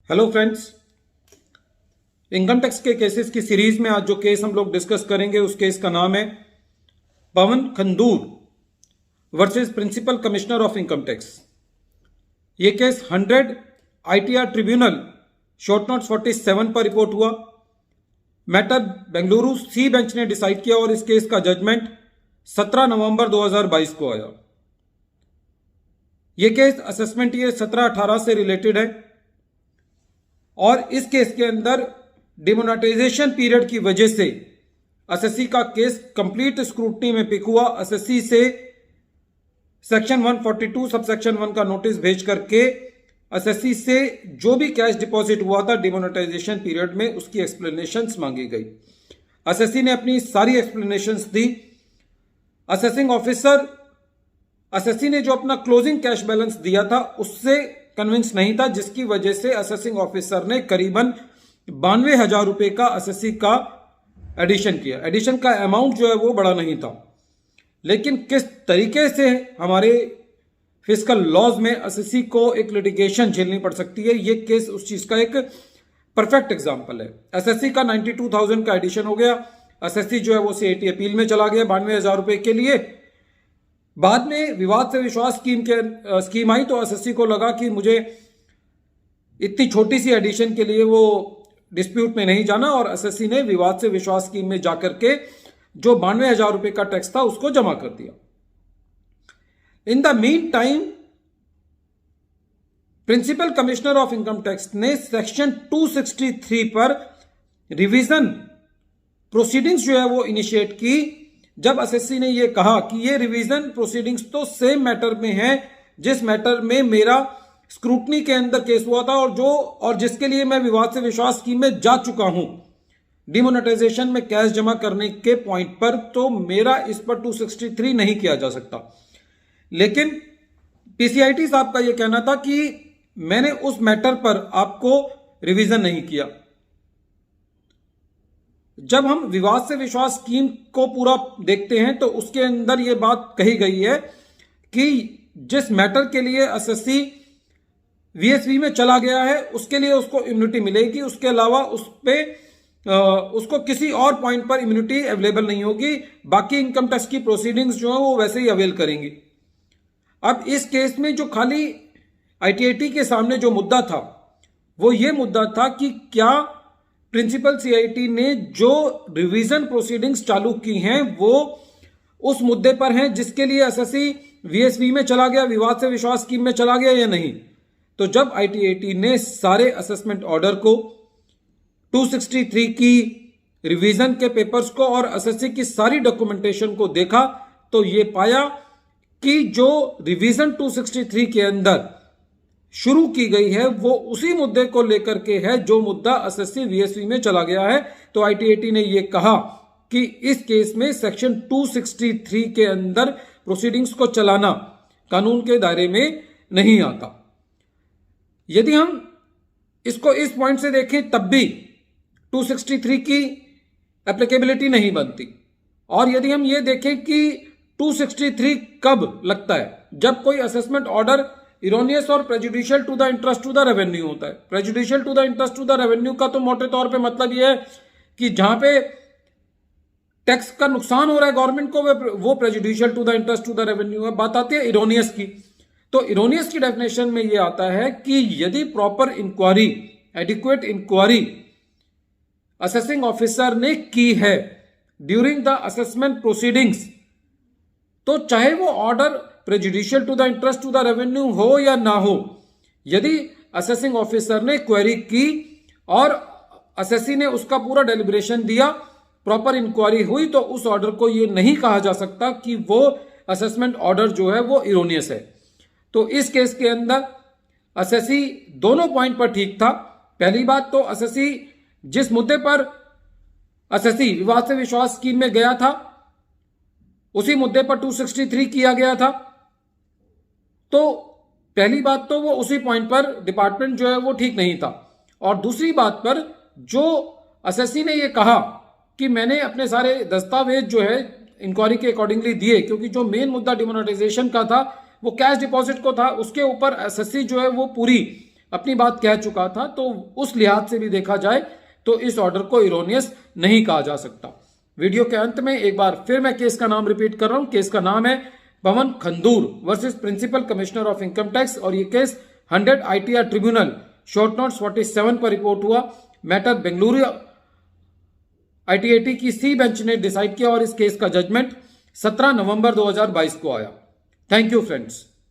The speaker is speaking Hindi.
हेलो फ्रेंड्स, इनकम टैक्स के केसेस की सीरीज में आज जो केस हम लोग डिस्कस करेंगे उस केस का नाम है Pawan Khandur versus principal commissioner of income tax. ये case 100 ITR tribunal short note 47 पर रिपोर्ट हुआ। मैटर बेंगलुरु सी बेंच ने डिसाइड किया और इस केस का जजमेंट 17 नवंबर 2022 को आया। यह केस असेसमेंट ईयर 17-18 से रिलेटेड है और इस केस के अंदर डिमोनेटाइजेशन पीरियड की वजह से एसएससी का केस कंप्लीट स्क्रूटनी में पिक हुआ। एसएससी से सेक्शन 142 सब सेक्शन 1 का नोटिस भेज करके एसएससी से जो भी कैश डिपॉजिट हुआ था डिमोनेटाइजेशन पीरियड में उसकी एक्सप्लेनेशंस मांगी गई। एसएससी ने अपनी सारी एक्सप्लेनेशंस दी। असेसिंग ऑफिसर एसएससी ने जो अपना क्लोजिंग कैश बैलेंस दिया था उससे कन्विंस नहीं था, जिसकी वजह से असेसिंग ऑफिसर ने करीबन 92,000 रुपए का एसएससी का एडिशन किया। एडिशन का अमाउंट जो है वो बड़ा नहीं था, लेकिन किस तरीके से हमारे फिस्कल लॉज में एसएससी को एक लिटिगेशन झेलनी पड़ सकती है, ये केस उस चीज का एक परफेक्ट एग्जांपल है। एसएससी का 92,000 का एडिशन हो गया। एसएससी जो है वो सीआईटी अपील में चला गया 92,000 रुपए के लिए। बाद में विवाद से विश्वास स्कीम आई तो एसएससी को लगा कि मुझे इतनी छोटी सी एडिशन के लिए वो डिस्प्यूट में नहीं जाना और एसएससी ने विवाद से विश्वास स्कीम में जाकर के जो 92,000 रुपए का टैक्स था उसको जमा कर दिया। In the meantime principal commissioner of income tax ने सेक्शन 263 पर रिवीजन प्रोसीडिंग्स जो है वो इनिशिएट की। जब एसएससी ने ये कहा कि ये रिवीजन प्रोसीडिंग्स तो सेम मैटर में है जिस मैटर में मेरा स्क्रूटनी के अंदर केस हुआ था और जिसके लिए मैं विवाद से विश्वास स्कीम में जा चुका हूं डिमोनेटाइजेशन में कैश जमा करने के पॉइंट पर, तो मेरा इस पर 263 नहीं किया जा सकता। लेकिन पीसीआईटी साहब का यह कहना था कि मैंने उस मैटर पर आपको रिवीजन नहीं किया। जब हम विवाद से विश्वास स्कीम को पूरा देखते हैं तो उसके अंदर यह बात कही गई है कि जिस मैटर के लिए एसएससी वीएसवी में चला गया है उसके लिए उसको इम्यूनिटी मिलेगी, उसके अलावा उसको किसी और पॉइंट पर इम्यूनिटी अवेलेबल नहीं होगी। बाकी इनकम टैक्स की प्रोसीडिंग्स जो है वो वैसे ही अवेल करेंगी। अब इस केस में जो खाली आईटीआईटी के सामने जो मुद्दा था वो ये मुद्दा था कि क्या प्रिंसिपल सीआईटी ने जो रिवीजन प्रोसीडिंग्स चालू की हैं वो उस मुद्दे पर हैं जिसके लिए एसएससी वीएसवी में चला गया, विवाद से विश्वास स्कीम में चला गया या नहीं। तो जब आईटीआईटी ने सारे असेसमेंट ऑर्डर को 263 की रिवीजन के पेपर्स को और एसएससी की सारी डॉक्यूमेंटेशन को देखा तो ये पाया कि जो रिवीजन 263 के अंदर शुरू की गई है वो उसी मुद्दे को लेकर के है जो मुद्दा एसएससी वीएसवी में चला गया है। तो आईटीआईटी ने यह कहा कि इस केस में सेक्शन 263 के अंदर प्रोसीडिंग्स को चलाना कानून के दायरे में नहीं आता। यदि हम इसको इस पॉइंट से देखें तब भी 263 की एप्लीकेबिलिटी नहीं बनती। और यदि हम ये देखें कि 263 कब लगता है, जब कोई असेसमेंट ऑर्डर इरोनियस और prejudicial to the interest to the revenue होता है। Prejudicial to the interest to the revenue का तो मोटे तौर पे मतलब यह है कि जहां पे टैक्स का नुकसान हो रहा है गवर्नमेंट को वो prejudicial to the interest to the revenue है। बात आती है इरोनियस की, तो इरोनियस की डेफिनेशन में यह आता है कि यदि proper inquiry, adequate inquiry assessing officer ने की है ड्यूरिंग द असेसमेंट प्रोसीडिंग्स, तो चाहे वो order prejudicial to the interest to the revenue हो या ना हो, यदि असेसिंग ऑफिसर ने क्वेरी की और एसएससी ने उसका पूरा डेलिब्रेशन दिया, प्रॉपर इंक्वायरी हुई, तो उस ऑर्डर को यह नहीं कहा जा सकता कि वो असेसमेंट ऑर्डर जो है वो इरोनियस है। तो इस केस के अंदर एसएससी दोनों पॉइंट पर ठीक था। पहली बात तो एसएससी जिस मुद्दे पर एसएससी विवाद से विश्वास स्कीम में गया था उसी मुद्दे पर 263 किया गया था, तो पहली बात तो वो उसी पॉइंट पर डिपार्टमेंट जो है वो ठीक नहीं था। और दूसरी बात पर जो एसएससी ने ये कहा कि मैंने अपने सारे दस्तावेज जो है इंक्वायरी के अकॉर्डिंगली दिए, क्योंकि जो मेन मुद्दा डिमोनेटाइजेशन का था वो कैश डिपॉजिट को था, उसके ऊपर एसएससी जो है वो पूरी अपनी बात कह चुका था, तो उस लिहाज से भी देखा जाए तो इस ऑर्डर को इरोनियस नहीं कहा जा सकता। वीडियो के अंत में एक बार फिर मैं केस का नाम रिपीट कर रहा हूं। केस का नाम है Pawan Khandur versus principal commissioner of income tax, और ये case 100 ITR tribunal short note 47 पर रिपोर्ट हुआ। मैटर बेंगलुरु ITAT की सी बेंच ने डिसाइड किया और इस केस का जजमेंट 17 नवंबर 2022 को आया। Thank you friends.